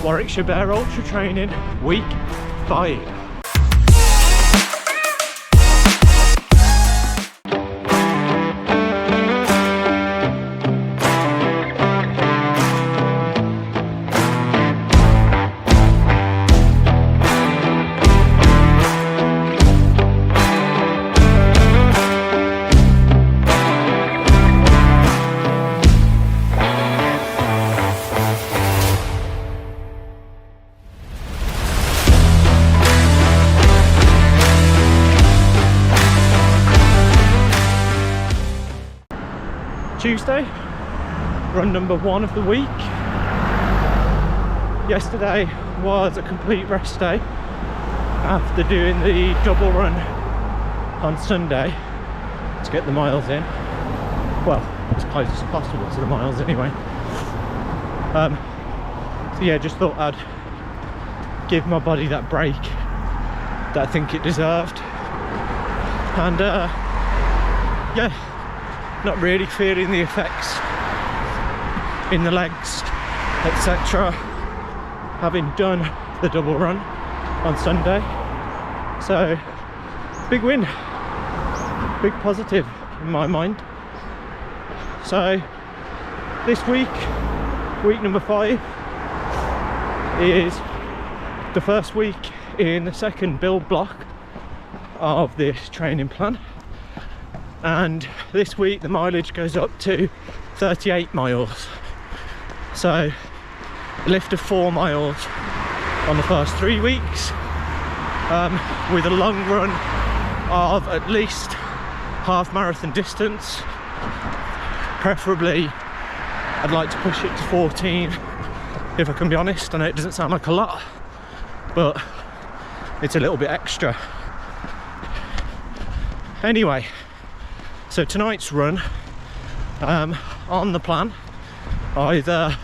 Warwickshire Bear Ultra Training, week 5. Tuesday, run number 1 of the week. Yesterday was a complete rest day after doing the double run on Sunday to get the miles in. Well, as close as possible to the miles anyway. So yeah, just thought I'd give my body that break that I think it deserved. And yeah, not really feeling the effects in the legs, etc. having done the double run on Sunday. So big win, big positive in my mind. So this week, week number 5, is the first week in the second build block of this training plan. And this week the mileage goes up to 38 miles. So a lift of 4 miles on the first 3 weeks, with a long run of at least half marathon distance. Preferably I'd like to push it to 14 if I can be honest. I know it doesn't sound like a lot, but it's a little bit extra. Anyway, so tonight's run, on the plan, either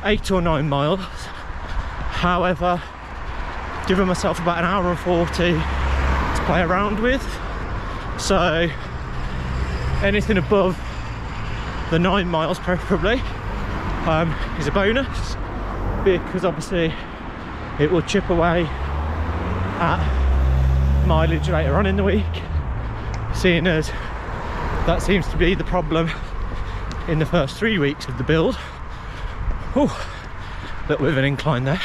8 or 9 miles. However, giving myself about an hour and 40 to play around with. So anything above the 9 miles preferably is a bonus, because obviously it will chip away at mileage later on in the week, seeing as that seems to be the problem in the first 3 weeks of the build. Ooh, a little bit of an incline there,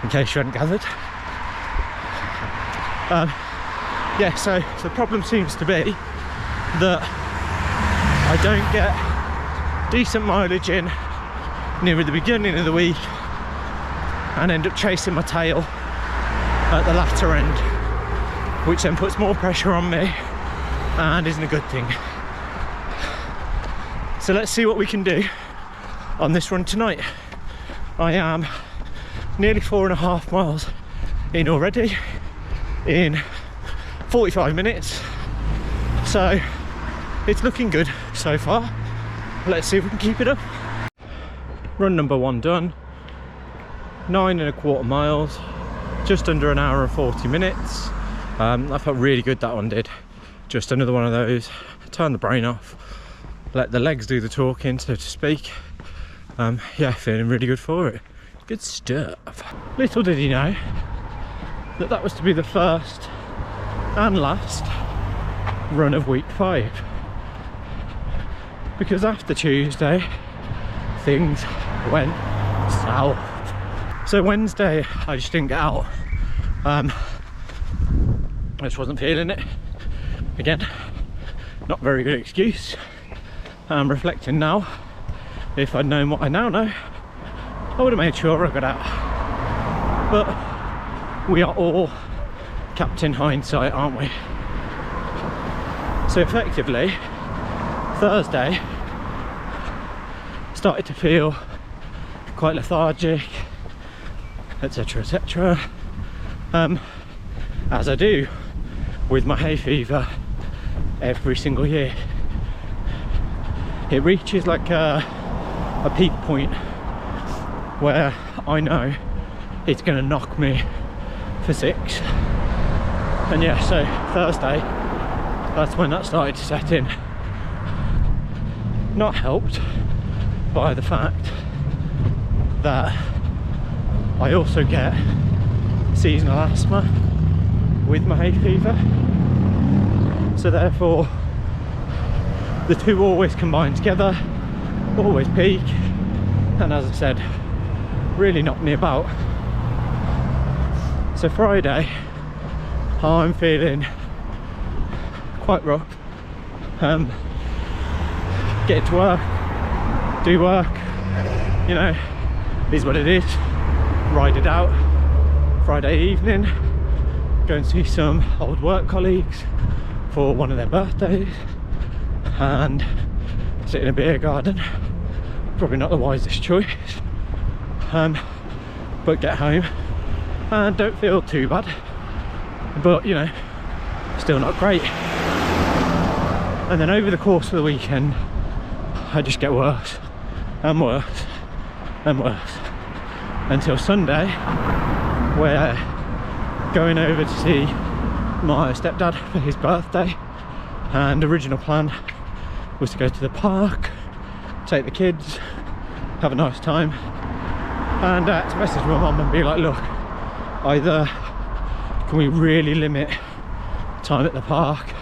in case you hadn't gathered. Yeah, so the problem seems to be that I don't get decent mileage in near the beginning of the week and end up chasing my tail at the latter end, which then puts more pressure on me and isn't a good thing. So let's see what we can do on this run tonight. I am nearly 4.5 miles in already in 45 minutes, so it's looking good so far. Let's see if we can keep it up. Run number 1 done, 9.25 miles, just under an hour and 40 minutes. I felt really good, that one did. Just another one of those, turn the brain off, let the legs do the talking, so to speak. Yeah, feeling really good for it. Good stuff. Little did he know that that was to be the first and last run of week 5. Because after Tuesday, things went south. So Wednesday, I just didn't get out. I just wasn't feeling it. Again, not very good excuse. I'm reflecting now. If I'd known what I now know, I would have made sure I got out. But we are all Captain Hindsight, aren't we? So effectively, Thursday, started to feel quite lethargic, etc, etc, as I do with my hay fever every single year. It reaches like a peak point where I know it's going to knock me for 6. And yeah, so Thursday, that's when that started to set in. Not helped by the fact that I also get seasonal asthma with my hay fever, so therefore the two always combine together, always peak, and as I said, really knock me about. So Friday I'm feeling quite rough. Get to work, do work, you know, is what it is. Ride it out. Friday evening, go and see some old work colleagues for one of their birthdays and sit in a beer garden. Probably not the wisest choice, but get home and don't feel too bad, but you know, still not great. And then over the course of the weekend I just get worse and worse and worse until Sunday, where going over to see my stepdad for his birthday, and original plan was to go to the park, take the kids, have a nice time, and to message my mum and be like, look, either can we really limit time at the park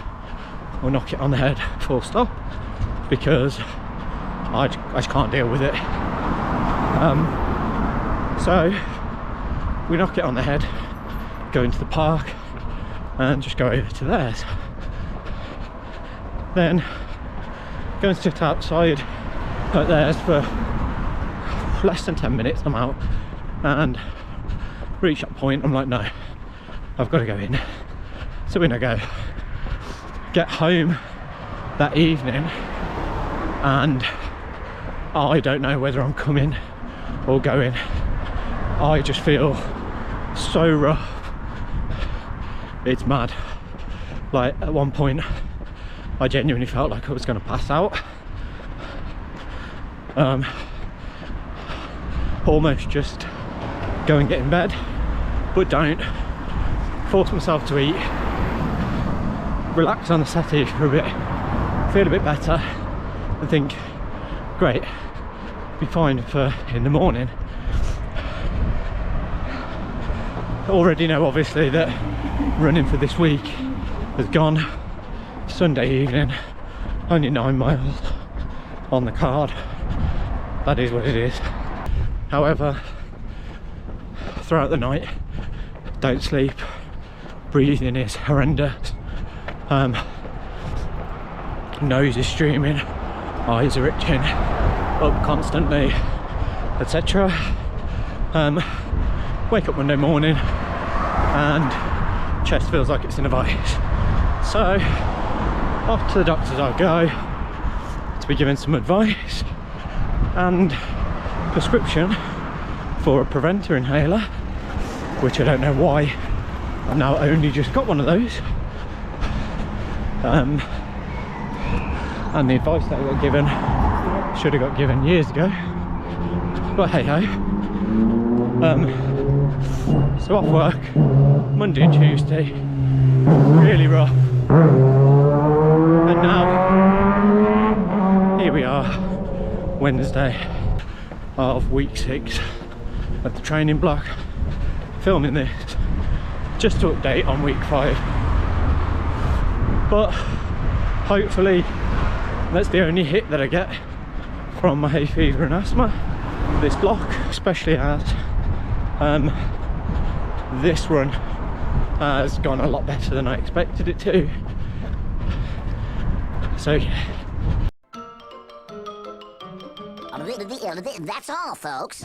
or knock it on the head, full stop, because I just can't deal with it. So we knock it on the head, go into the park and just go over to theirs. Then go and sit outside at theirs for less than 10 minutes. I'm out and reach that point, I'm like, no, I've got to go in. So in I go. Get home that evening and I don't know whether I'm coming or going. I just feel so rough, it's mad. Like at one point I genuinely felt like I was going to pass out. Almost just go and get in bed, but don't. Force myself to eat, relax on the settee for a bit, feel a bit better and think, great, be fine for in the morning. Already know obviously that running for this week has gone. Sunday evening, only 9 miles on the card. That is what it is. However, throughout the night, don't sleep, breathing is horrendous, nose is streaming, eyes are itching, up constantly, etc. Wake up Monday morning and chest feels like it's in a vice. So off to the doctors I'll go to be given some advice and prescription for a preventer inhaler, which I don't know why I've now only just got one of those. And the advice that I got given should have got given years ago, but hey ho. So off work Monday and Tuesday, really rough, and now here we are, Wednesday of week 6 of the training block, filming this just to update on week 5. But hopefully that's the only hit that I get from my hay fever and asthma this block, especially as this run has gone a lot better than I expected it to. So yeah. That's all, folks.